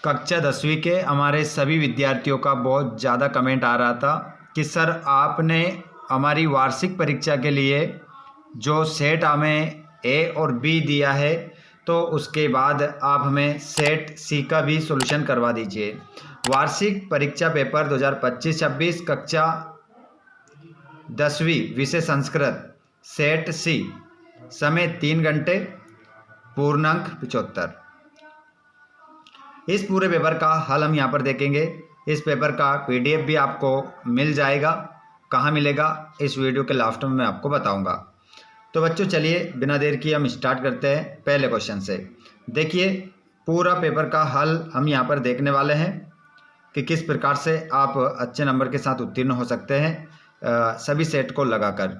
कक्षा 10वीं के हमारे सभी विद्यार्थियों का बहुत ज़्यादा कमेंट आ रहा था कि सर आपने हमारी वार्षिक परीक्षा के लिए जो सेट हमें ए और बी दिया है तो उसके बाद आप हमें सेट सी का भी सॉल्यूशन करवा दीजिए। वार्षिक परीक्षा पेपर 2025-26 कक्षा 10वीं विषय संस्कृत सेट सी, समय 3 घंटे, पूर्णांक 75। इस पूरे पेपर का हल हम यहाँ पर देखेंगे। इस पेपर का पीडीएफ भी आपको मिल जाएगा। कहाँ मिलेगा इस वीडियो के लास्ट में मैं आपको बताऊंगा। तो बच्चों चलिए बिना देर किए हम स्टार्ट करते हैं पहले क्वेश्चन से। देखिए पूरा पेपर का हल हम यहाँ पर देखने वाले हैं कि किस प्रकार से आप अच्छे नंबर के साथ उत्तीर्ण हो सकते हैं सभी सेट को लगाकर।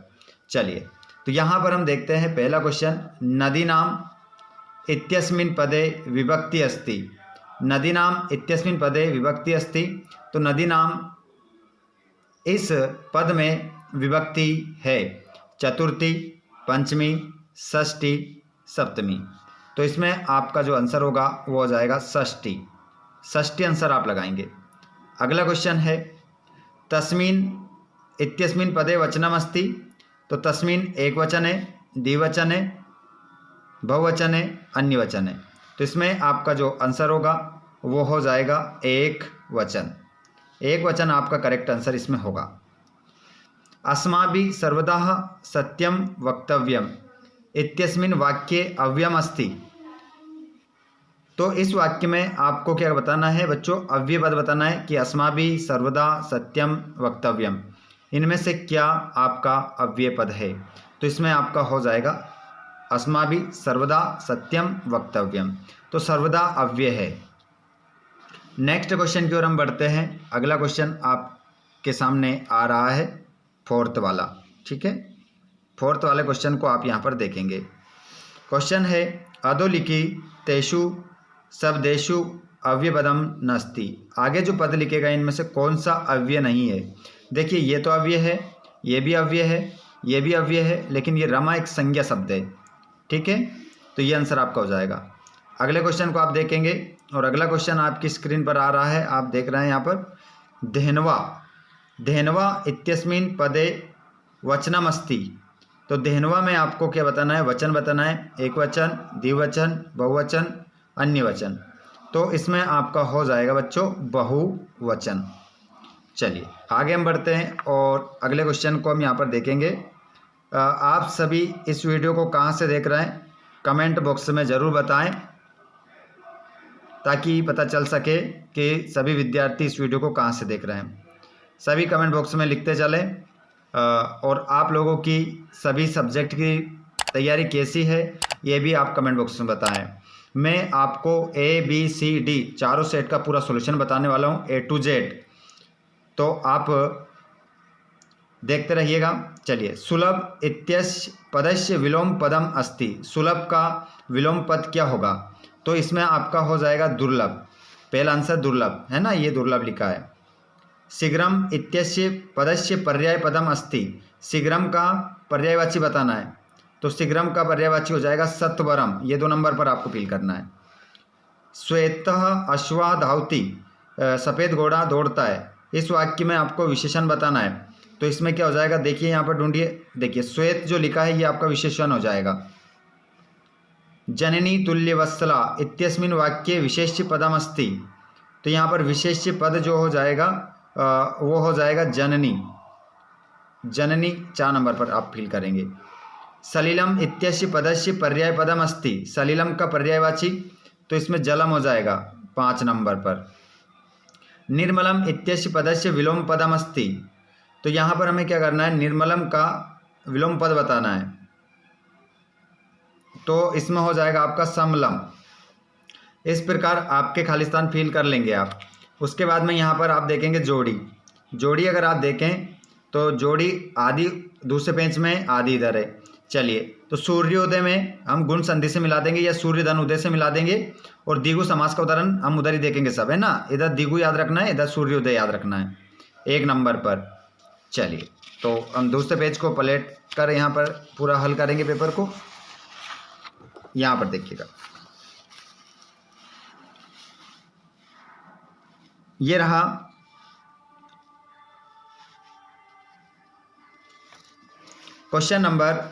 चलिए तो यहाँ पर हम देखते हैं पहला क्वेश्चन, नदी नाम इत्यस्मिन् पदे विभक्ति अस्ति। नदी नाम इत्यस्मिन् पदे विभक्ति अस्ति, तो नदी नाम इस पद में विभक्ति है चतुर्थी, पंचमी, षष्ठी, सप्तमी। तो इसमें आपका जो आंसर होगा वो हो जाएगा षष्ठी। षष्ठी आंसर आप लगाएंगे। अगला क्वेश्चन है, तस्मिन् इत्यस्मिन् पदे वचनम अस्ति। तो तस्मिन् एक वचन है, द्विवचन है, बहुवचन है, अन्य वचन है। तो इसमें आपका जो आंसर होगा वो हो जाएगा एक वचन। एक वचन आपका करेक्ट आंसर इसमें होगा। अस्माभिः सर्वदा सत्यम वक्तव्यम इत्यस्मिन् वाक्ये अव्ययम अस्ति। तो इस वाक्य में आपको क्या बताना है बच्चों, अव्यय पद बताना है कि अस्माभिः सर्वदा सत्यम वक्तव्यम, इनमें से क्या आपका अव्यय पद है। तो इसमें आपका हो जाएगा अस्माभिः सर्वदा सत्यम वक्तव्यम। तो सर्वदा अव्यय है। नेक्स्ट क्वेश्चन की ओर हम बढ़ते हैं। अगला क्वेश्चन आपके सामने आ रहा है फोर्थ वाला, ठीक है। फोर्थ वाले क्वेश्चन को आप यहाँ पर देखेंगे। क्वेश्चन है, अधोलिखितेषु शब्देषु अव्ययपदम नास्ति। आगे जो पद लिखेगा इनमें से कौन सा अव्यय नहीं है। देखिए ये तो अव्यय है, ये भी अव्यय है, ये भी अव्यय है, लेकिन ये रमा एक संज्ञा शब्द है, ठीक है। तो ये आंसर आपका हो जाएगा। अगले क्वेश्चन को आप देखेंगे और अगला क्वेश्चन आपकी स्क्रीन पर आ रहा है, आप देख रहे हैं यहाँ पर, धेनवा। धेनवा इत्यस्मिन् पदे वचनम अस्ति। तो धेनवा में आपको क्या बताना है, वचन बताना है, एक वचन, द्विवचन, बहुवचन, अन्य वचन। तो इसमें आपका हो जाएगा बच्चों बहुवचन। चलिए आगे हम बढ़ते हैं और अगले क्वेश्चन को हम यहाँ पर देखेंगे। आप सभी इस वीडियो को कहाँ से देख रहे हैं कमेंट बॉक्स में ज़रूर बताएं, ताकि पता चल सके कि सभी विद्यार्थी इस वीडियो को कहाँ से देख रहे हैं। सभी कमेंट बॉक्स में लिखते चलें। और आप लोगों की सभी सब्जेक्ट की तैयारी कैसी है ये भी आप कमेंट बॉक्स में बताएं। मैं आपको ABCD चारों सेट का पूरा सॉल्यूशन बताने वाला हूँ A to Z, तो आप देखते रहिएगा। चलिए, सुलभ इत्यस्य पदस्य विलोम पदम अस्ति। सुलभ का विलोम पद क्या होगा। तो इसमें आपका हो जाएगा दुर्लभ। पहला आंसर दुर्लभ है ना, ये दुर्लभ लिखा है। शीघ्रम इत्यस्य पदस्य पर्याय पदम अस्ति। शीघ्रम का पर्यायवाची बताना है, तो शीघ्रम का पर्यायवाची हो जाएगा सत्वरम। ये 2 नंबर पर आपको फिल करना है। श्वेतः अश्वा धावति, सफ़ेद घोड़ा दौड़ता है। इस वाक्य में आपको विशेषण बताना है, तो इसमें क्या हो जाएगा, देखिए यहाँ पर ढूंढिए। देखिए श्वेत जो लिखा है ये आपका विशेषण हो जाएगा। जननी तुल्यवत्सला इत्यस्मिन् वाक्ये विशेष्य पदम अस्ति। तो यहाँ पर विशेष्य पद जो हो जाएगा वो हो जाएगा जननी। जननी 4 नंबर पर आप फिल करेंगे। सलिलम इत्यस्य पदस्य पर्याय पदम अस्ति। सलिलम का पर्यायवाची, तो इसमें जलम हो जाएगा 5 नंबर पर। निर्मलम इत्यस्य पदस्य विलोम पदम अस्ति। तो यहाँ पर हमें क्या करना है, निर्मलम का विलोम पद बताना है, तो इसमें हो जाएगा आपका समलम। इस प्रकार आपके खालिस्तान फिल कर लेंगे आप। उसके बाद में यहाँ पर आप देखेंगे जोड़ी। जोड़ी अगर आप देखें तो जोड़ी आदि दूसरे पेज में, आदि इधर है। चलिए, तो सूर्योदय में हम गुण संधि से मिला देंगे या सूर्यधन उदय से मिला देंगे, और द्विगु समास का उदाहरण हम उधर ही देखेंगे सब, है ना। इधर द्विगु याद रखना है, इधर सूर्योदय याद रखना है 1 नंबर पर। चलिए, तो हम दूसरे पेज को पलट कर यहाँ पर पूरा हल करेंगे पेपर को। यहाँ पर देखिएगा, ये रहा क्वेश्चन नंबर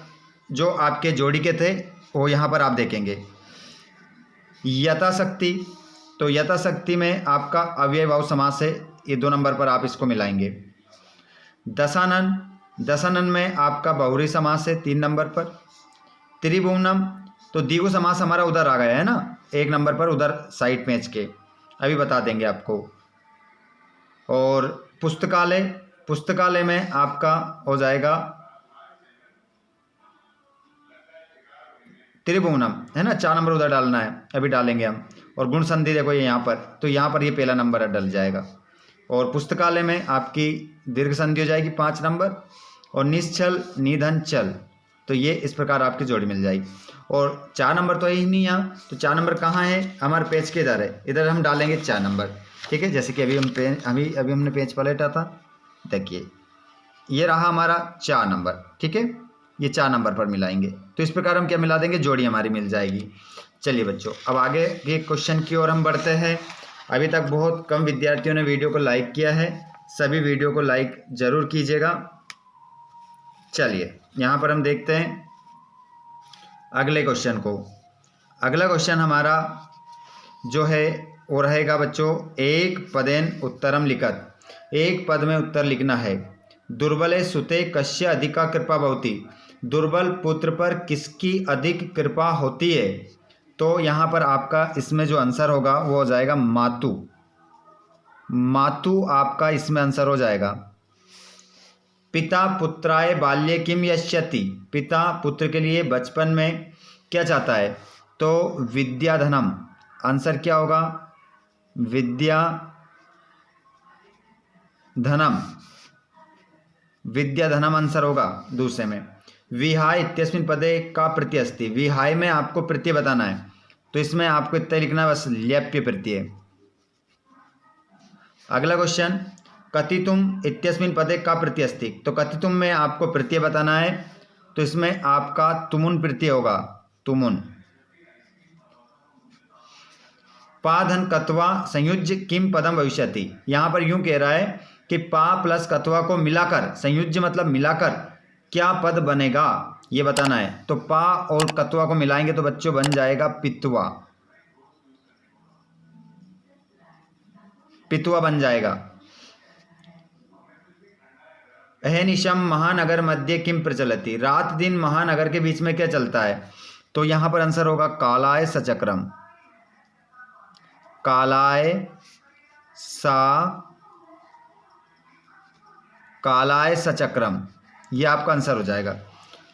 जो आपके जोड़ी के थे, वो यहाँ पर आप देखेंगे। यथाशक्ति, तो यथाशक्ति में आपका अव्ययभाव समास है, ये 2 नंबर पर आप इसको मिलाएंगे। दशानन, दशानन में आपका बहुरी समास है 3 नंबर पर। त्रिभुवनम, तो द्विगु समास हमारा उधर आ गया है ना, 1 नंबर पर उधर साइड पेज के, अभी बता देंगे आपको। और पुस्तकालय, पुस्तकालय में आपका हो जाएगा त्रिभुवनम, है ना, 4 नंबर उधर डालना है, अभी डालेंगे हम। और गुण संधि देखो ये यहाँ पर, तो यहाँ पर ये पहला नंबर डल जाएगा। और पुस्तकालय में आपकी दीर्घ संधि हो जाएगी 5 नंबर। और निश्चल, निधन, चल, तो ये इस प्रकार आपकी जोड़ी मिल जाएगी। और 4 नंबर तो है ही नहीं यहाँ, तो 4 नंबर कहाँ है, हमारे पेज के इधर है, इधर हम डालेंगे 4 नंबर, ठीक है। जैसे कि अभी हमने पेज पलटा था, देखिए ये रहा हमारा 4 नंबर, ठीक है, ये 4 नंबर पर मिलाएंगे। तो इस प्रकार हम क्या मिला देंगे, जोड़ी हमारी मिल जाएगी। चलिए बच्चों, अब आगे के क्वेश्चन की ओर हम बढ़ते हैं। अभी तक बहुत कम विद्यार्थियों ने वीडियो को लाइक किया है, सभी वीडियो को लाइक जरूर कीजिएगा। चलिए यहाँ पर हम देखते हैं अगले क्वेश्चन को। अगला क्वेश्चन हमारा जो है वो रहेगा बच्चों, एक पदेन उत्तरम लिखत, एक पद में उत्तर लिखना है। दुर्बले सुते कस्य अधिका कृपा भवति, दुर्बल पुत्र पर किसकी अधिक कृपा होती है। तो यहाँ पर आपका इसमें जो आंसर होगा वो हो जाएगा मातु, मातु आपका इसमें आंसर हो जाएगा। पिता पुत्राय बाल्ये किम यस्यति, पिता पुत्र के लिए बचपन में क्या चाहता है, तो विद्याधनम, आंसर क्या होगा, विद्या धनम, विद्याधनम आंसर होगा दूसरे में। विहाय इत्यस्मिन् पदे का प्रत्यय अस्ति, विहाय में आपको प्रत्यय बताना है, तो इसमें आपको इतना लिखना है बस, ल्यप्य प्रत्यय। अगला क्वेश्चन, कथितुम इत्यस्मिन् पदे का प्रत्यय अस्ति, तो कथितुम में आपको प्रत्यय बताना है, तो इसमें आपका तुमुन प्रत्यय होगा, तुमुन। पा धन कत्वा संयुज्य किम पदम भविष्यति, यहाँ पर यूं कह रहा है कि पा प्लस कत्वा को मिलाकर, संयुज्य मतलब मिलाकर क्या पद बनेगा ये बताना है। तो पा और कत्वा को मिलाएंगे तो बच्चों बन जाएगा पित्वा, पित्वा बन जाएगा। अहनिशम महानगर मध्य किम प्रचलति, रात दिन महानगर के बीच में क्या चलता है, तो यहां पर आंसर होगा कालाय सचक्रम, कालाय सचक्रम, ये आपका आंसर हो जाएगा,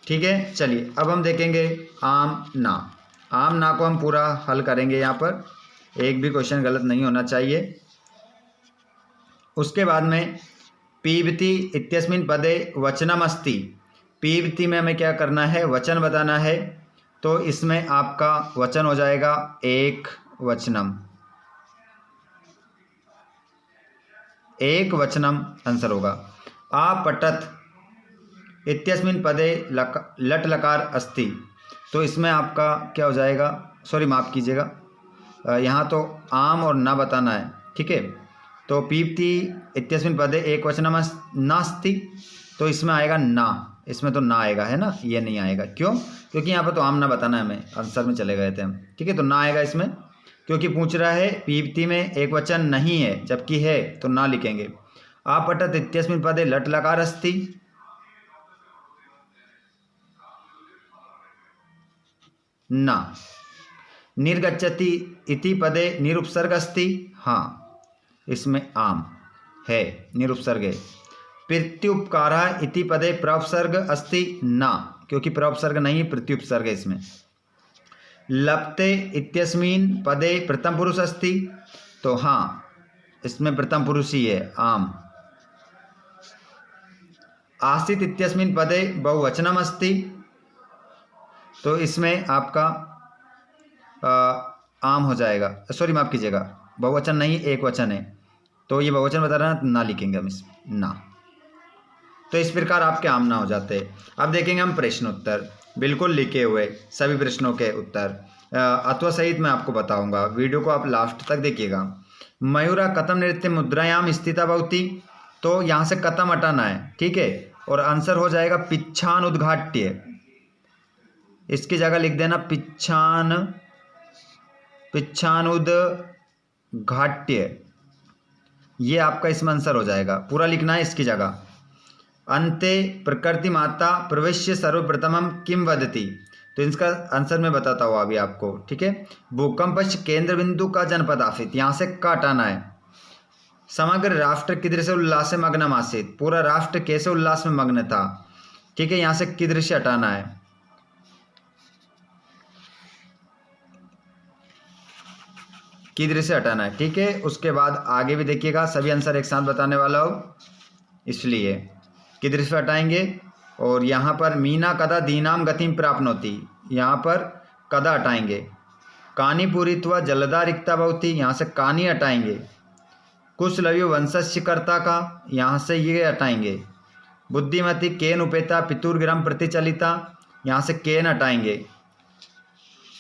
ठीक है। चलिए अब हम देखेंगे आम ना, आम ना को हम पूरा हल करेंगे, यहाँ पर एक भी क्वेश्चन गलत नहीं होना चाहिए। उसके बाद में पीबती इत्यस्मिन् पदे वचनम अस्ति, पीबती में हमें क्या करना है, वचन बताना है, तो इसमें आपका वचन हो जाएगा एक वचनम, एक वचनम आंसर होगा। आपटत इत्यस्मिन् पदे लट लकार अस्ति, तो इसमें आपका क्या हो जाएगा, सॉरी माफ़ कीजिएगा, यहाँ तो आम और ना बताना है, ठीक है। तो पीप्ति इत्यस्मिन् पदे एक वचनम नास्ति, तो इसमें आएगा ना, इसमें तो ना आएगा, है ना, ये नहीं आएगा, क्यों, क्योंकि यहाँ पर तो आम ना बताना है, हमें आंसर में चले गए थे हम, ठीक है। तो ना आएगा इसमें, क्योंकि पूछ रहा है पीप्ति में एक वचन नहीं है, जबकि है तो ना लिखेंगे। आपटत इत्यस्मिन् पदे लट लकार अस्ति, ना। निर्गच्छति इति पदे निरुपसर्ग अस्ति, हाँ इसमें आम है, निरुपसर्ग है। प्रत्युपकारः इति पदे प्रउपसर्ग अस्ति, ना, क्योंकि प्रउपसर्ग नहीं प्रत्युपसर्ग है इसमें। लप्ते इत्यस्मिन् पदे प्रथम पुरुष अस्ति, तो हाँ इसमें प्रथम पुरुष ही है, आम। आसीत इत्यस्मिन् पदे बहुवचनम अस्ति, तो इसमें आपका आम हो जाएगा, सॉरी माफ़ कीजिएगा, बहुवचन नहीं एक वचन है, तो ये बहुवचन बता रहा है, ना लिखेंगे हम इसमें, ना। तो इस प्रकार आपके आम ना हो जाते हैं। अब देखेंगे हम प्रश्न उत्तर, बिल्कुल लिखे हुए सभी प्रश्नों के उत्तर अथवा सहित मैं आपको बताऊंगा, वीडियो को आप लास्ट तक देखिएगा। मयूरा कथम नृत्य मुद्रायाम स्थिता भवति, तो यहाँ से कथम हटाना है, ठीक है, और आंसर हो जाएगा पिच्छान उद्घाट्य। इसकी जगह लिख देना पिच्छान उद्घाट्य, ये आपका इसमें आंसर हो जाएगा, पूरा लिखना है इसकी जगह। अन्ते प्रकृति माता प्रवेश्य सर्वप्रथमम किम वदति, तो इसका आंसर मैं बताता हूँ अभी आपको, ठीक है। भूकंपश केंद्र बिंदु का जनपद आसित, यहाँ से का हटाना है। समग्र राष्ट्र कीदृश उल्लास से मग्न आसित, पूरा राष्ट्र कैसे उल्लास में मग्न था, ठीक है, यहाँ से कीदृश हटाना है। कीदृश हटाना है, ठीक है। उसके बाद आगे भी देखिएगा, सभी आंसर एक साथ बताने वाला हो, इसलिए कीदृश हटाएंगे। और यहाँ पर मीना कदा दीनाम गतिम प्राप्नोति, यहाँ पर कदा हटाएंगे। कानी पूरित्वा जलदा रिक्ता भवति, यहाँ से कानी हटाएंगे। कुशलयु वंशस्य कर्ता का, यहाँ से ये हटाएंगे। बुद्धिमती केन उपेता पितुर्ग्रम प्रतिचलिता, यहाँ से केन हटाएंगे।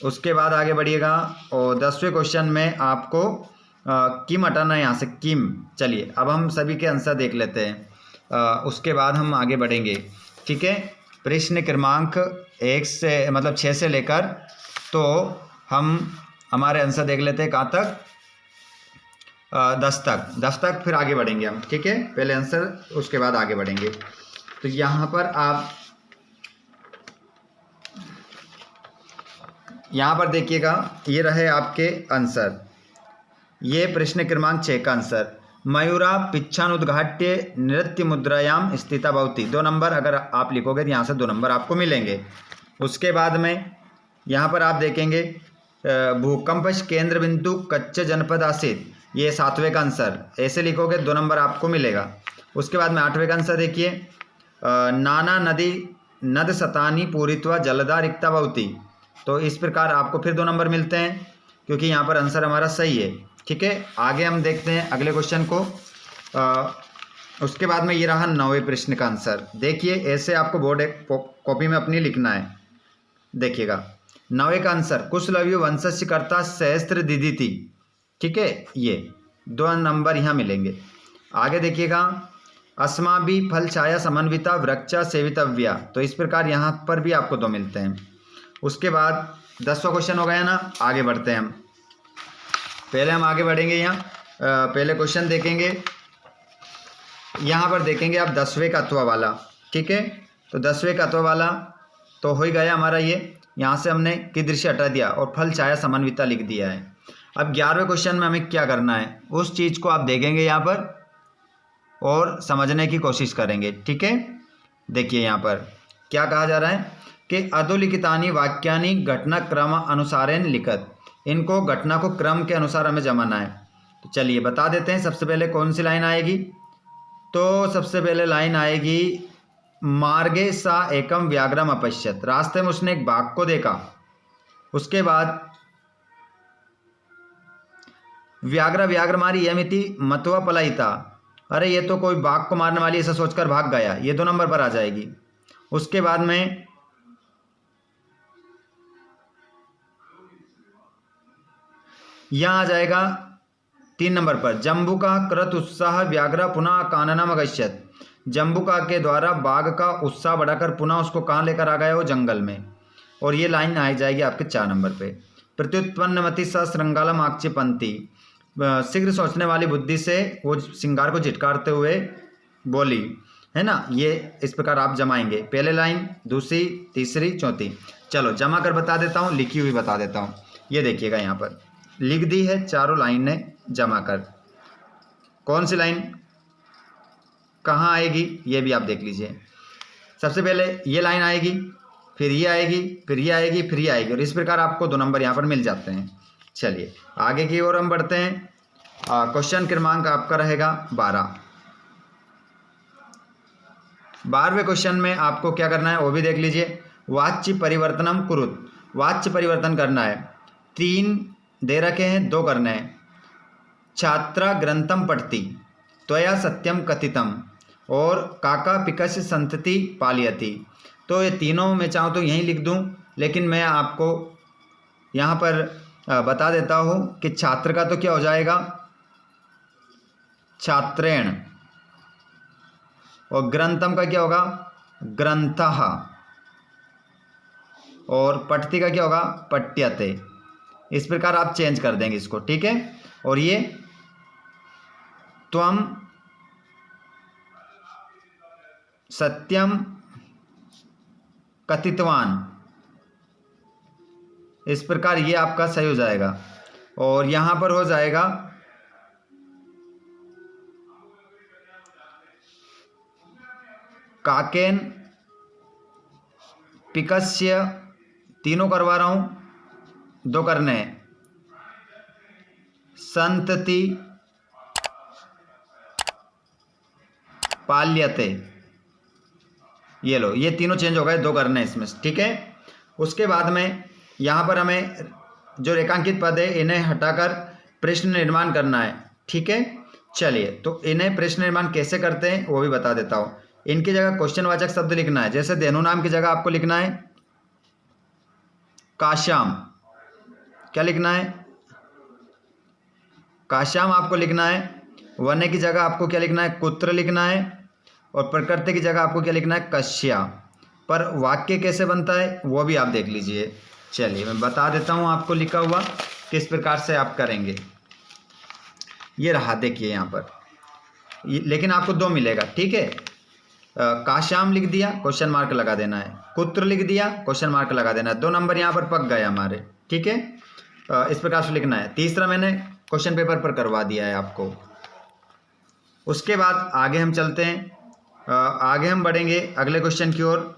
उसके बाद आगे बढ़िएगा और 10वें क्वेश्चन में आपको किम हटाना है, यहाँ से किम। चलिए अब हम सभी के आंसर देख लेते हैं, उसके बाद हम आगे बढ़ेंगे, ठीक है। प्रश्न क्रमांक 1 से मतलब 6 से लेकर तो हम हमारे आंसर देख लेते हैं कहाँ तक, 10 तक फिर आगे बढ़ेंगे हम, ठीक है। पहले आंसर उसके बाद आगे बढ़ेंगे। तो यहाँ पर आप यहाँ पर देखिएगा, ये रहे आपके आंसर, ये प्रश्न क्रमांक 6 का आंसर। मयूरा पिच्छान उद्घाट्य नृत्य मुद्रायाम स्थिता भवति, 2 नंबर अगर आप लिखोगे तो यहाँ से 2 नंबर आपको मिलेंगे। उसके बाद में यहाँ पर आप देखेंगे भूकंपश केंद्र बिंदु कच्चे जनपद आसित, ये 7वें का आंसर, ऐसे लिखोगे 2 नंबर आपको मिलेगा। उसके बाद में 8वें का आंसर देखिए, नाना नदी नद सतानी पूरित्वा जलदा रिक्ता भवति, तो इस प्रकार आपको फिर 2 नंबर मिलते हैं क्योंकि यहाँ पर आंसर हमारा सही है, ठीक है। आगे हम देखते हैं अगले क्वेश्चन को। उसके बाद में ये रहा 9वें प्रश्न का आंसर। देखिए ऐसे आपको बोर्ड कॉपी में अपनी लिखना है, देखिएगा 9वें का आंसर, कुशलयु वंशस्य कर्ता सहस्त्र दिदिति, ठीक है, ये 2 नंबर यहाँ मिलेंगे। आगे देखिएगा, अस्माभि फल छाया समन्विता वृक्षा सेवितव्या, तो इस प्रकार यहाँ पर भी आपको 2 मिलते हैं। उसके बाद 10वां क्वेश्चन हो गया ना, आगे बढ़ते हैं हम। पहले हम आगे बढ़ेंगे, यहाँ पहले क्वेश्चन देखेंगे, यहाँ पर देखेंगे आप 10वें का अथवा वाला, ठीक है। तो 10वें का अथवा वाला तो हो ही गया हमारा, ये यहाँ से हमने कीदृश हटा दिया और फल छाया समन्विता लिख दिया है। अब 11वें क्वेश्चन में हमें क्या करना है, उस चीज़ को आप देखेंगे यहाँ पर और समझने की कोशिश करेंगे, ठीक है। देखिए यहाँ पर क्या कहा जा रहा है कि अधोलिखितानि वाक्यानि घटना क्रम अनुसारेण लिखत, इनको घटना को क्रम के अनुसार हमें जमाना है। तो चलिए बता देते हैं, सबसे पहले कौन सी लाइन आएगी, तो सबसे पहले लाइन आएगी मार्गे सा एकम व्याघ्रम अपश्यत, रास्ते में उसने एक बाघ को देखा। उसके बाद व्याघ्र मारी यमिति मत्वा पलायिता, अरे ये तो कोई बाघ को मारने वाली ऐसा सोचकर भाग गया, ये 2 नंबर पर आ जाएगी। उसके बाद में यहाँ आ जाएगा 3 नंबर पर, जम्बुका कृत उत्साह व्याघ्र पुनः काननम अगच्छत, जम्बुका के द्वारा बाघ का उत्साह बढ़ाकर पुनः उसको कहाँ लेकर आ गया, वो जंगल में। और ये लाइन आ जाएगी आपके 4 नंबर पे, प्रत्युत्पन्न मति स श्रृंगालम आक्षेपंती, शीघ्र सोचने वाली बुद्धि से वो श्रृंगार को झिटकारते हुए बोली, है ना। ये इस प्रकार आप जमाएंगे, पहले लाइन, दूसरी, तीसरी, चौथी। चलो जमा कर बता देता हूँ, लिखी हुई बता देता हूँ। ये देखिएगा यहाँ पर लिख दी है, चारों लाइन ने जमा कर। कौन सी लाइन कहाँ आएगी ये भी आप देख लीजिए। सबसे पहले ये लाइन आएगी, फिर ये आएगी, फिर ये आएगी, फिर ये आएगी, और इस प्रकार आपको 2 नंबर यहाँ पर मिल जाते हैं। चलिए आगे की ओर हम बढ़ते हैं। क्वेश्चन क्रमांक आपका रहेगा 12। 12वें क्वेश्चन में आपको क्या करना है वो भी देख लीजिए। वाच्य परिवर्तनम कुरुत, वाच्य परिवर्तन करना है। 3 दे रखे हैं, 2 करने हैं। छात्रा ग्रंथम पढ़ती, त्वया सत्यम कथितम, और काका पिकस संतति पालयति। तो ये तीनों मैं चाहूँ तो यहीं लिख दूँ, लेकिन मैं आपको यहाँ पर बता देता हूँ कि छात्र का तो क्या हो जाएगा, छात्रेण। और ग्रंथम का क्या होगा? ग्रंथः। और पठति का क्या होगा? पठ्यते। इस प्रकार आप चेंज कर देंगे इसको, ठीक है। और ये त्वम सत्यम कथितवान, इस प्रकार ये आपका सही हो जाएगा। और यहां पर हो जाएगा काकेन पिकस्य, तीनों करवा रहा हूं, दो करने हैं। संतति पाल्यते, ये लो, ये तीनों चेंज हो गए, दो करने इसमें, ठीक है। उसके बाद में यहाँ पर हमें जो रेखांकित पद है इन्हें हटाकर प्रश्न निर्माण करना है, ठीक है। चलिए, तो इन्हें प्रश्न निर्माण कैसे करते हैं वो भी बता देता हूँ। इनकी जगह क्वेश्चनवाचक शब्द लिखना है। जैसे धेनु नाम की जगह आपको लिखना है काश्याम। क्या लिखना है? काश्याम आपको लिखना है। वन्य की जगह आपको क्या लिखना है? कुत्र लिखना है। और प्रकृति की जगह आपको क्या लिखना है? कश्या। पर वाक्य कैसे बनता है वो भी आप देख लीजिए। चलिए, मैं बता देता हूँ आपको लिखा हुआ किस प्रकार से आप करेंगे। ये रहा, देखिए यहाँ पर, लेकिन आपको दो मिलेगा, ठीक है। काश्याम लिख दिया, क्वेश्चन मार्क लगा देना है। कुत्र लिख दिया, क्वेश्चन मार्क लगा देना है। 2 नंबर यहाँ पर पक गए हमारे, ठीक है। इस प्रकार से लिखना है। तीसरा मैंने क्वेश्चन पेपर पर करवा दिया है आपको। उसके बाद आगे हम चलते हैं, आगे हम बढ़ेंगे अगले क्वेश्चन की ओर।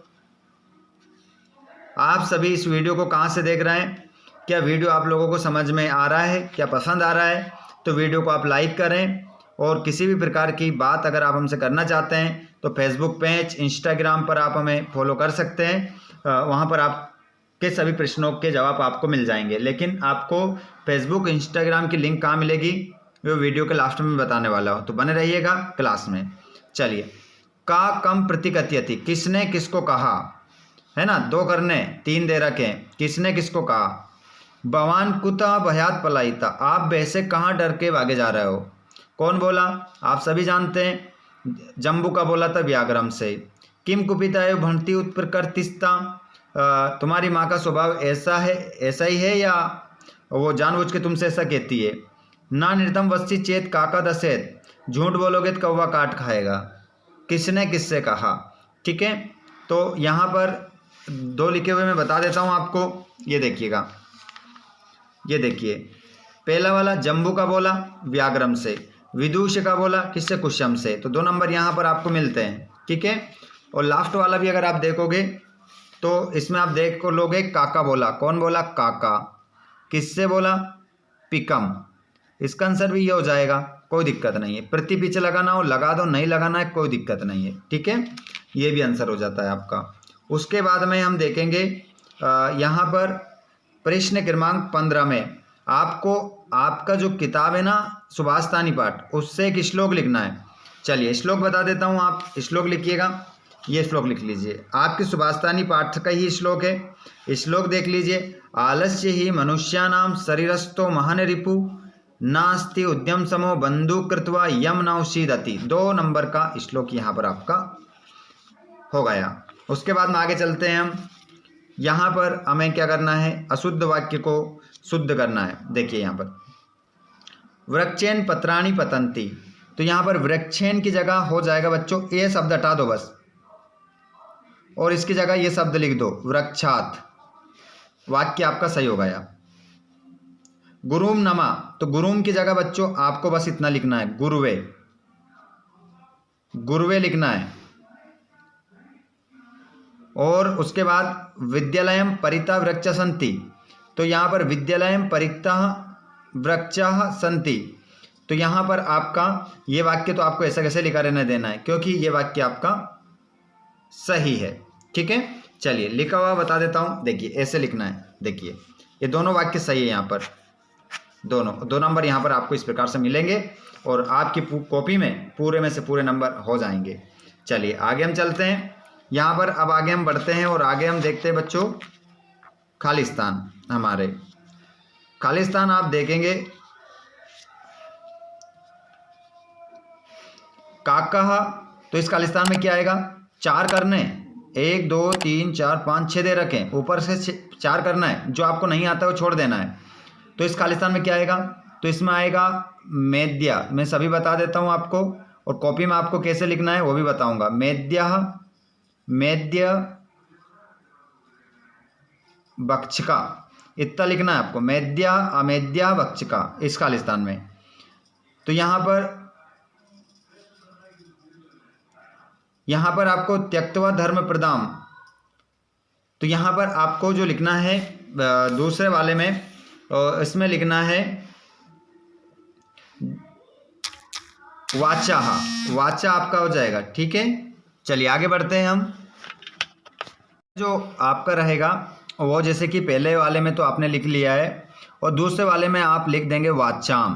आप सभी इस वीडियो को कहाँ से देख रहे हैं? क्या वीडियो आप लोगों को समझ में आ रहा है? क्या पसंद आ रहा है? तो वीडियो को आप लाइक करें। और किसी भी प्रकार की बात अगर आप हमसे करना चाहते हैं तो फेसबुक पेज, इंस्टाग्राम पर आप हमें फॉलो कर सकते हैं। वहाँ पर आपके सभी प्रश्नों के जवाब आपको मिल जाएंगे। लेकिन आपको फेसबुक, इंस्टाग्राम की लिंक कहाँ मिलेगी वो वीडियो के लास्ट में बताने वाला हूँ, तो बने रहिएगा क्लास में। चलिए, का कम प्रतिकथयति, किसने किसको कहा, है ना। 2 करने, 3 दे रखे, किसने किसको कहा। भवान कुतः भयात पलायिता, आप वैसे कहाँ डर के भागे जा रहे हो। कौन बोला? आप सभी जानते हैं, जम्बू का बोला था व्याघ्रम से। किम कुपिताय भंति उत्प्रकृतिस्ता, तुम्हारी माँ का स्वभाव ऐसा है, ऐसा ही है या वो जानबूझ के तुमसे ऐसा कहती है। ना निर्तम वस्ती चेत काका दसेत, झूठ बोलोगे तो कौवा काट खाएगा। किसने किससे कहा, ठीक है। तो यहाँ पर 2 लिखे हुए मैं बता देता हूँ आपको, ये देखिएगा। ये देखिए, पहला वाला जम्बू का बोला व्याघ्रम से, विदूष का बोला किससे? कुशम से। तो 2 नंबर यहाँ पर आपको मिलते हैं, ठीक है। और लास्ट वाला भी अगर आप देखोगे तो इसमें आप देख को लोगे काका बोला। कौन बोला? काका। किससे बोला? पिकम। इसका आंसर भी ये हो जाएगा, कोई दिक्कत नहीं है। प्रति पीछे लगाना हो लगा दो, नहीं लगाना है कोई दिक्कत नहीं है, ठीक है। ये भी आंसर हो जाता है आपका। उसके बाद में हम देखेंगे यहाँ पर प्रश्न क्रमांक 15 में आपको आपका जो किताब है ना सुभाषतानी पाठ, उससे एक श्लोक लिखना है। चलिए, श्लोक बता देता हूँ, आप श्लोक लिखिएगा। ये श्लोक लिख लीजिए, आपकी सुभाषतानी पाठ का ही श्लोक है। श्लोक देख लीजिए। आलस्य ही मनुष्याणाम शरीरस्थो महान रिपु, नास्ति उद्यम समो बंधु कृत्वा यम नौशीदति। 2 नंबर का श्लोक यहाँ पर आपका हो गया। उसके बाद में आगे चलते हैं हम। यहाँ पर हमें क्या करना है? अशुद्ध वाक्य को शुद्ध करना है। देखिए यहाँ पर वृक्षेन पत्राणि पतंती, तो यहाँ पर वृक्षेन की जगह हो जाएगा बच्चों, ये शब्द हटा दो बस, और इसकी जगह ये शब्द लिख दो वृक्षात। वाक्य आपका सही हो गया। गुरुम नमा, तो गुरुम की जगह बच्चों आपको बस इतना लिखना है, गुरुवे। गुरुवे लिखना है। और उसके बाद विद्यालयम परिता वृक्ष संति, तो यहाँ पर विद्यालयम परिता वृक्ष संति, तो यहाँ पर आपका ये वाक्य तो आपको ऐसा कैसे लिखा रहने देना है, क्योंकि ये वाक्य आपका सही है, ठीक है। चलिए, लिखा हुआ बता देता हूँ। देखिए, ऐसे लिखना है। देखिए, ये दोनों वाक्य सही है। यहाँ पर दोनों 2 नंबर यहाँ पर आपको इस प्रकार से मिलेंगे और आपकी कॉपी में पूरे में से पूरे नंबर हो जाएंगे। चलिए, आगे हम चलते हैं। यहाँ पर अब आगे हम बढ़ते हैं और आगे हम देखते हैं बच्चों खालिस्तान। हमारे खालिस्तान आप देखेंगे काकः, तो इस खालिस्तान में क्या आएगा, 4 करने, 1 2 3 4 5 6 दे रखें, ऊपर से 4 करना है, जो आपको नहीं आता वो छोड़ देना है। तो इस खालिस्तान में क्या आएगा, तो इसमें आएगा मेद्या। मैं सभी बता देता हूँ आपको, और कॉपी में आपको कैसे लिखना है वो भी बताऊंगा। मेद्यः, मेद्य भक्षका, इतना लिखना है आपको, मेद्या अमेद्या भक्षका इस खालिस्तान में। तो यहाँ पर आपको त्यक्त्वा धर्म प्रदाम, तो यहाँ पर आपको जो लिखना है दूसरे वाले में, इसमें लिखना है वाचा, वाचा आपका हो जाएगा। ठीक है, चलिए आगे बढ़ते हैं हम। जो आपका रहेगा वो जैसे कि पहले वाले में तो आपने लिख लिया है, और दूसरे वाले में आप लिख देंगे वाचाम,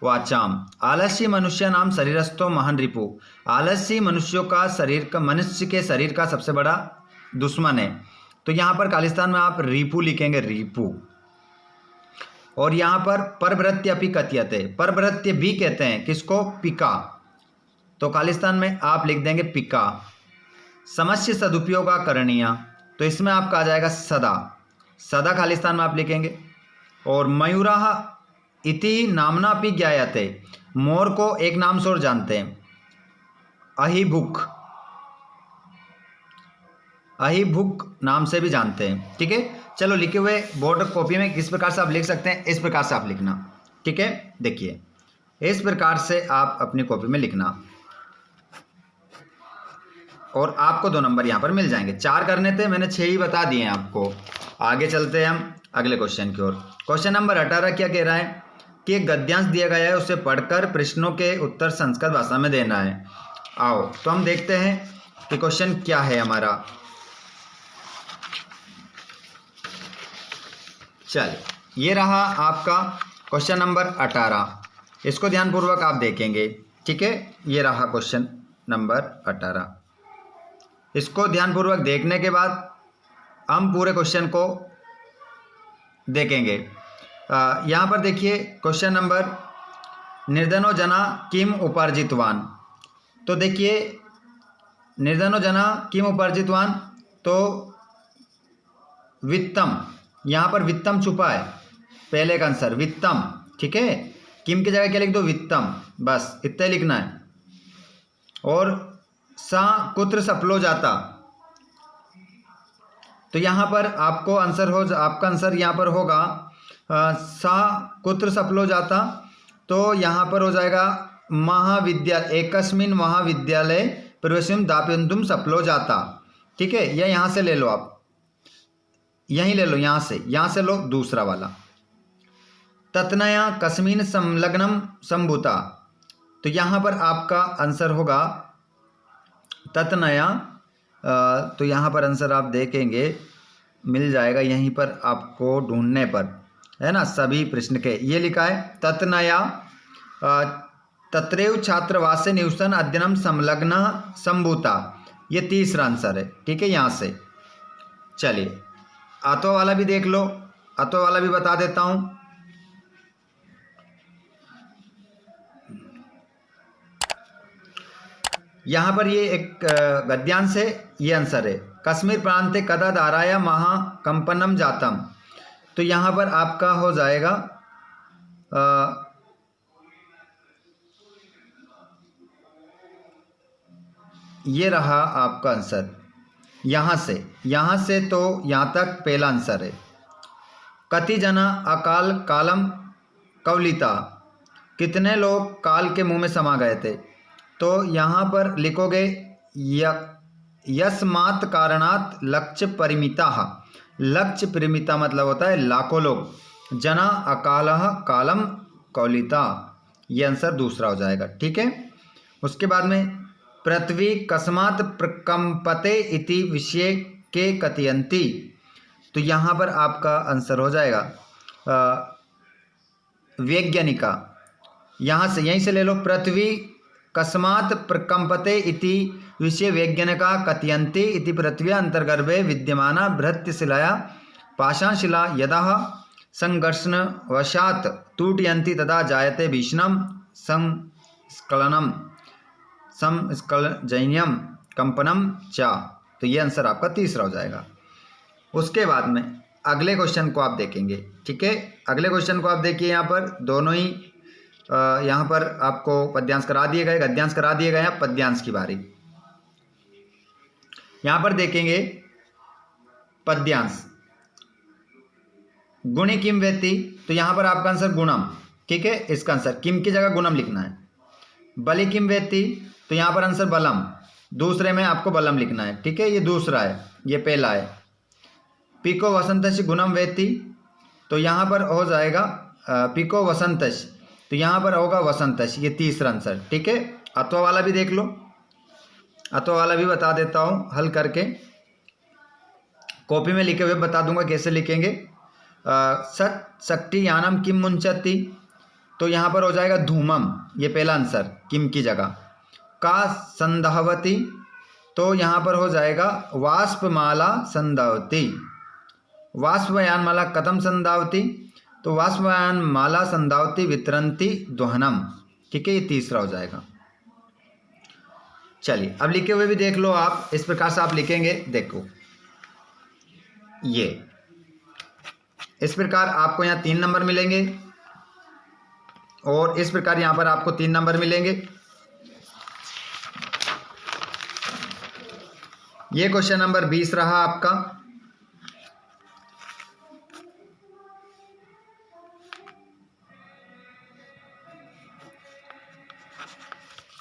वाचाम। आलस्य मनुष्य नाम शरीरस्थो महान रिपु, आलस्य मनुष्यों का शरीर का, मनुष्य के शरीर का सबसे बड़ा दुश्मन है। तो यहाँ पर खालिस्तान में आप रिपु लिखेंगे, रिपु। और यहाँ पर परभृत्य अपि कथ्यते, परभृत्य भी कहते हैं किसको, पिका, तो खालिस्तान में आप लिख देंगे पिका। समस्य सदुपयोगा करणीया, तो इसमें आपका आ जाएगा सदा, सदा खालिस्तान में आप लिखेंगे। और मयूराः इति नामना अपि ज्ञायते, मोर को एक नाम से और जानते हैं, अहिभुक, अहिभुक नाम से भी जानते हैं। ठीक है, चलो लिखे हुए बोर्ड कॉपी में किस प्रकार से आप लिख सकते हैं, इस प्रकार से आप लिखना। ठीक है, देखिए इस प्रकार से आप अपनी कॉपी में लिखना, और आपको 2 नंबर यहाँ पर मिल जाएंगे। 4 करने थे, मैंने 6 ही बता दिए हैं आपको। आगे चलते हैं हम अगले क्वेश्चन की ओर। क्वेश्चन नंबर 18 क्या कह रहा है कि एक गद्यांश दिया गया है, उसे पढ़कर प्रश्नों के उत्तर संस्कृत भाषा में देना है। आओ तो हम देखते हैं कि क्वेश्चन क्या है हमारा। चलिए, ये रहा आपका क्वेश्चन नंबर 18, इसको ध्यानपूर्वक आप देखेंगे। ठीक है, ये रहा क्वेश्चन नंबर 18। इसको ध्यानपूर्वक देखने के बाद हम पूरे क्वेश्चन को देखेंगे। यहाँ पर देखिए क्वेश्चन नंबर, निर्धनो जना किम उपार्जितवान, तो देखिए निर्धनो जना किम उपार्जितवान, तो वित्तम, यहाँ पर वित्तम छुपा है, पहले का आंसर वित्तम। ठीक है, किम की जगह क्या लिख दो, वित्तम, बस इतना लिखना है। और सा कुत्र सफलो जाता, तो यहाँ पर आपको आंसर आपका आंसर यहाँ पर होगा सा कुत्र सफलो जाता, तो यहाँ पर हो जाएगा महाविद्यालय, एकस्मिन महाविद्यालय प्रवेशम दापयन्तुम सफलो जाता। ठीक है, यह यहाँ से ले लो, आप यहीं ले लो, यहाँ से लो दूसरा वाला। तत्नया कस्मिन संलग्नम संभूता, तो यहाँ पर आपका आंसर होगा तत्नया, तो यहाँ पर आंसर आप देखेंगे मिल जाएगा यहीं पर आपको ढूंढने पर, है ना, सभी प्रश्न के ये लिखा है तत्नया तत्रैव छात्रवासे निवसन अध्ययनम संलग्न संभूता, ये तीसरा आंसर है। ठीक है, यहाँ से चलिए आतो वाला भी देख लो, आतो वाला भी बता देता हूँ। यहाँ पर ये एक गद्यांश है, ये आंसर है। कश्मीर प्रांते कदा धाराया महाकंपनम जातम, तो यहाँ पर आपका हो जाएगा ये रहा आपका आंसर। यहाँ से तो यहाँ तक पहला आंसर है। कति जना अकाल कालम कवलिता, कितने लोग काल के मुंह में समा गए थे, तो यहाँ पर लिखोगे यस्मात् कारणात् लक्ष्य परिमिता, लक्ष्य परिमिता मतलब होता है लाखों लोग, जना अकालः कालम कौलिता, ये आंसर दूसरा हो जाएगा। ठीक है, उसके बाद में पृथ्वी कस्मात् प्रकंपते इति विषय के कथयन्ति, तो यहाँ पर आपका आंसर हो जाएगा वैज्ञानिका, यहीं से ले लो। पृथ्वी कस्मात् प्रकंपते इति विषय वैज्ञानिका कथयन्ति इति पृथ्व्या अंतर्गर्भे विद्यमाना बृहत्शिलाया पाषाणशिला यदा संघर्षणवशात् टूटयन्ति तदा जायते भीषणं संस्खलनम, संस्कलजन्यम कंपनम च। तो ये आंसर आपका तीसरा हो जाएगा। उसके बाद में अगले क्वेश्चन को आप देखेंगे, ठीक है। अगले क्वेश्चन को आप देखिए, यहाँ पर दोनों ही यहाँ पर आपको पद्यांश करा दिए गए, गद्यांश करा दिए गए हैं। पद्यांश की बारी, यहाँ पर देखेंगे पद्यांश। गुणी किम वेति, तो यहाँ पर आपका आंसर गुणम, ठीक है। इसका आंसर किम की जगह गुणम लिखना है। बलि किम वेति, तो यहाँ पर आंसर बलम, दूसरे में आपको बलम लिखना है, ठीक है। ये दूसरा है, ये पहला है। पिको वसंतश गुणम वेति, तो यहाँ पर हो जाएगा पिको वसंतश, तो यहाँ पर होगा वसंतश, ये तीसरा आंसर, ठीक है। अथवा वाला भी देख लो, अथवा वाला भी बता देता हूँ हल करके, कॉपी में लिखे हुए बता दूंगा कैसे लिखेंगे। सट शक्ति यानम किम मुंचती, तो यहाँ पर हो जाएगा धूमम, ये पहला आंसर किम की जगह। का संधावती, तो यहाँ पर हो जाएगा वाष्पमाला संधावती। वाष्पयान माला कथम संधावती, तो वाष्पयान माला संधावती वितरंती दोहनम, ठीक है। ये तीसरा हो जाएगा। चलिए अब लिखे हुए भी देख लो आप, इस प्रकार से आप लिखेंगे। देखो ये इस प्रकार आपको यहाँ 3 नंबर मिलेंगे और इस प्रकार यहाँ पर आपको 3 नंबर मिलेंगे। ये क्वेश्चन नंबर 20 रहा आपका।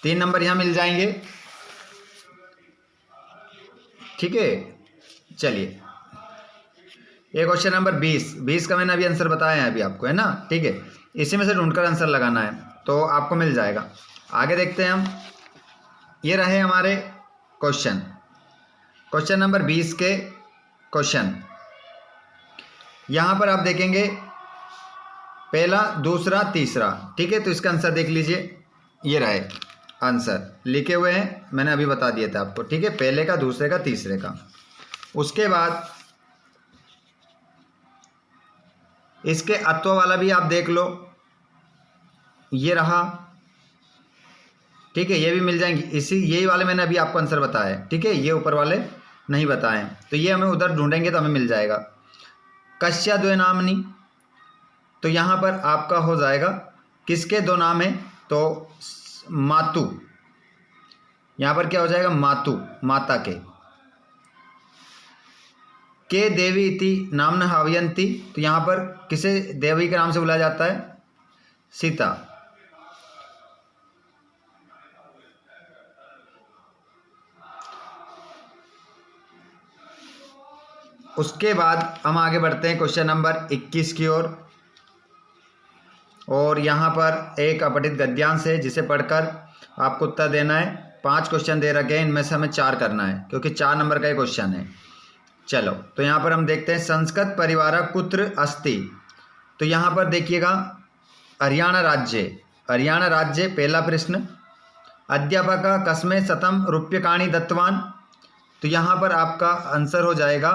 तीन नंबर यहां मिल जाएंगे, ठीक है। चलिए ये क्वेश्चन नंबर 20 का मैंने अभी आंसर बताया है अभी आपको, है ना, ठीक है। इसी में से ढूंढकर आंसर लगाना है तो आपको मिल जाएगा। आगे देखते हैं हम। ये रहे हमारे क्वेश्चन नंबर 20 के क्वेश्चन। यहां पर आप देखेंगे पहला, दूसरा, तीसरा, ठीक है। तो इसका आंसर देख लीजिए, ये रहे आंसर लिखे हुए हैं, मैंने अभी बता दिया था आपको, ठीक है। पहले का, दूसरे का, तीसरे का। उसके बाद इसके अत्व वाला भी आप देख लो, ये रहा, ठीक है। ये भी मिल जाएंगे, यही वाले मैंने अभी आपको आंसर बताया है, ठीक है। ये ऊपर वाले नहीं बताए, तो ये हमें उधर ढूंढेंगे तो हमें मिल जाएगा। कश्या द्वे नामनी, तो यहाँ पर आपका हो जाएगा किसके 2 नाम है, तो मातु, यहाँ पर क्या हो जाएगा, मातु, माता के देवी इति नामन हावयंती, तो यहाँ पर किसे देवी के नाम से बुलाया जाता है, सीता। उसके बाद हम आगे बढ़ते हैं क्वेश्चन नंबर 21 की ओर। और यहाँ पर एक अपठित गद्यांश है जिसे पढ़कर आपको उत्तर देना है। 5 क्वेश्चन दे रखे हैं, इनमें से हमें 4 करना है क्योंकि 4 नंबर का ही क्वेश्चन है। चलो तो यहाँ पर हम देखते हैं, संस्कृत परिवार कुत्र अस्ति, तो यहाँ पर देखिएगा हरियाणा राज्य पहला प्रश्न। अध्यापक कस्मे शतम रूप्यकाणि दत्तवान, तो यहाँ पर आपका आंसर हो जाएगा,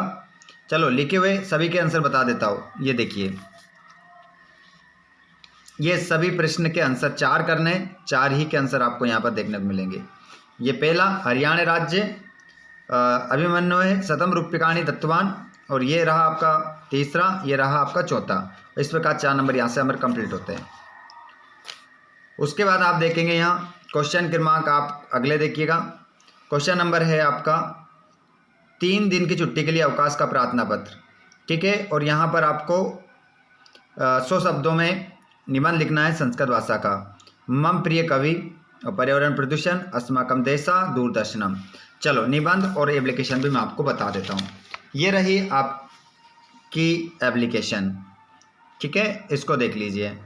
चलो लिखे हुए सभी के आंसर बता देता हूँ। ये देखिए, ये सभी प्रश्न के आंसर 4 करने, 4 ही के आंसर आपको यहाँ पर देखने को मिलेंगे। ये पहला हरियाणा राज्य अभिमन्यु है शतम रूप्यकाणि दत्तवान, और ये रहा आपका तीसरा, ये रहा आपका चौथा। इस प्रकार 4 नंबर यहाँ से हमारे कंप्लीट होते हैं। उसके बाद आप देखेंगे यहाँ क्वेश्चन क्रमांक आप अगले देखिएगा। क्वेश्चन नंबर है आपका 3 दिन की छुट्टी के लिए अवकाश का प्रार्थना पत्र, ठीक है। और यहाँ पर आपको 100 शब्दों में निबंध लिखना है संस्कृत भाषा का। मम प्रिय कवि और पर्यावरण प्रदूषण अस्माकम देशा दूरदर्शनम। चलो निबंध और एप्लीकेशन भी मैं आपको बता देता हूँ। ये रही आपकी एप्लीकेशन, ठीक है। इसको देख लीजिए,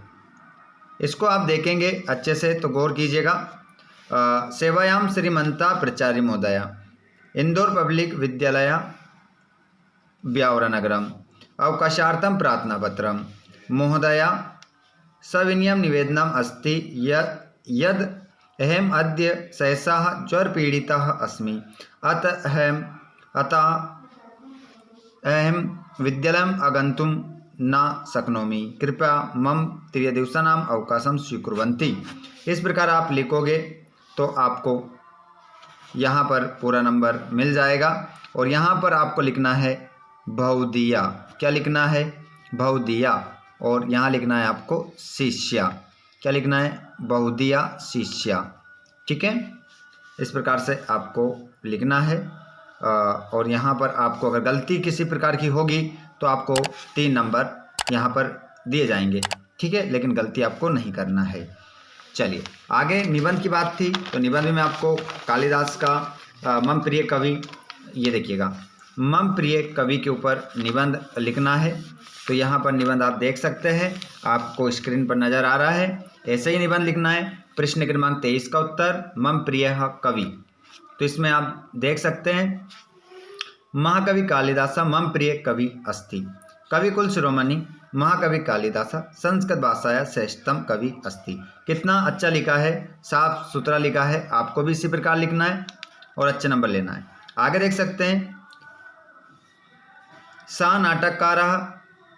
इसको आप देखेंगे अच्छे से तो गौर कीजिएगा। सेवायाम श्रीमंता प्रचार्य महोदया, इंदौर पब्लिक विद्यालय ब्यावरनगरम, अवकाशार्थम प्रार्थना पत्रम महोदया सविनयम निवेदनम अस्ति यद अहम अद्य सहसा ज्वर पीड़िता अस्मि अतः अहम विद्यालयम आगन्तुम न शक्नोमि, कृपया मम 3 दिवसानां अवकाशं स्वीकुर्वन्ति। इस प्रकार आप लिखोगे तो आपको यहाँ पर पूरा नंबर मिल जाएगा। और यहाँ पर आपको लिखना है बहुदिया। क्या लिखना है? बहुदिया। और यहाँ लिखना है आपको शिष्या। क्या लिखना है? बहुदिया शिष्या। ठीक है, इस प्रकार से आपको लिखना है। और यहाँ पर आपको अगर गलती किसी प्रकार की होगी तो आपको 3 नंबर यहाँ पर दिए जाएंगे। ठीक है, लेकिन गलती आपको नहीं करना है। चलिए आगे निबंध की बात थी, तो निबंध में आपको कालिदास का मम प्रिय कवि, ये देखिएगा, मम प्रिय कवि के ऊपर निबंध लिखना है। तो यहाँ पर निबंध आप देख सकते हैं, आपको स्क्रीन पर नज़र आ रहा है। ऐसे ही निबंध लिखना है। प्रश्न क्रमांक 23 का उत्तर मम प्रिय कवि। तो इसमें आप देख सकते हैं, महाकवि कालिदास मम प्रिय कवि अस्ति, कविकुल शिरोमणि महाकवि कालिदास संस्कृत भाषाया श्रेष्ठतम कवि अस्ति। कितना अच्छा लिखा है, साफ सुथरा लिखा है। आपको भी इसी प्रकार लिखना है और अच्छे नंबर लेना है। आगे देख सकते हैं, सा नाटककार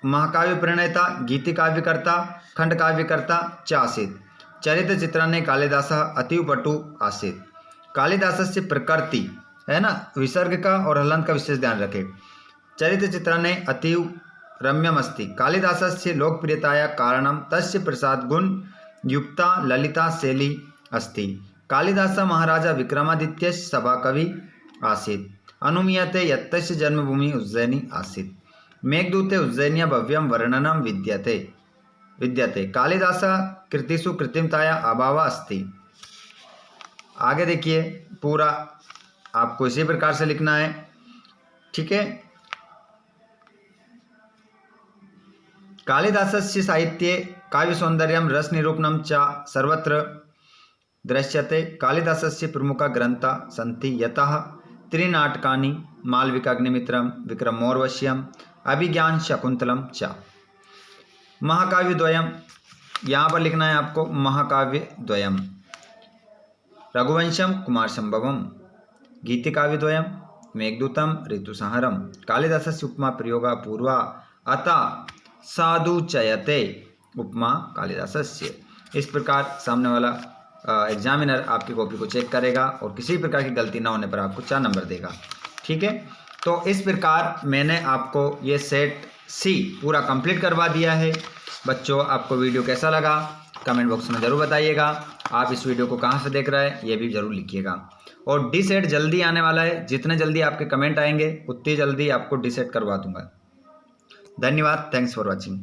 महाकाव्य प्रणेता गीति काव्यकर्ता खंड काव्यकर्ता च आसीत्। चरित्र चित्रणे कालिदासः अतीव पटु आसीत्। कालिदासस्य प्रकृति है ना, विसर्ग का और हलंत का विशेष ध्यान रखें। चरित्र चित्रणे अतीव रम्यम अस्ति। कालिदासस्य लोकप्रियताया कारणं तस्य प्रसाद गुण युक्ता ललिता शैली अस्ति। कालिदासः महाराजा विक्रमादित्यस्य सभाकवि आसीत्। अनुमीयते यत्तस्य जन्मभूमि उज्जैनी आसीत्। मेघदूते उज्जैन्या भव्यं वर्णनं विद्यते। कालिदासः कृतिषु कृत्रिमताया अभाव अस्ति। आगे देखिए, पूरा आपको इसी प्रकार से लिखना है। ठीक है, कालिदासस्य साहित्ये काव्य सौंदर्यं रस निरूपणं च सर्वत्र दृश्यते। कालिदासस्य प्रमुख ग्रंथा सन्ति यतः त्रिनाटकानि मालविकाग्निमित्रं विक्रमोर्वशीयम् अभिज्ञान शकुंतलम च। महाकाव्य द्वयम, यहाँ पर लिखना है आपको महाकाव्य द्वयम रघुवंशम कुमार संभवम। गीतिकाव्य द्वयम मेघदूतम ऋतुसंहारम। कालिदासस्य उपमा प्रयोगा पूर्वा अतः साधु चयते उपमा कालिदासस्य। इस प्रकार सामने वाला एग्जामिनर आपकी कॉपी को चेक करेगा और किसी प्रकार की गलती ना होने पर आपको 4 नंबर देगा। ठीक है, तो इस प्रकार मैंने आपको ये सेट सी पूरा कंप्लीट करवा दिया है। बच्चों, आपको वीडियो कैसा लगा कमेंट बॉक्स में ज़रूर बताइएगा। आप इस वीडियो को कहाँ से देख रहे हैं ये भी ज़रूर लिखिएगा। और डी सेट जल्दी आने वाला है, जितने जल्दी आपके कमेंट आएंगे उतनी जल्दी आपको डी सेट करवा दूंगा। धन्यवाद, थैंक्स फॉर वॉचिंग।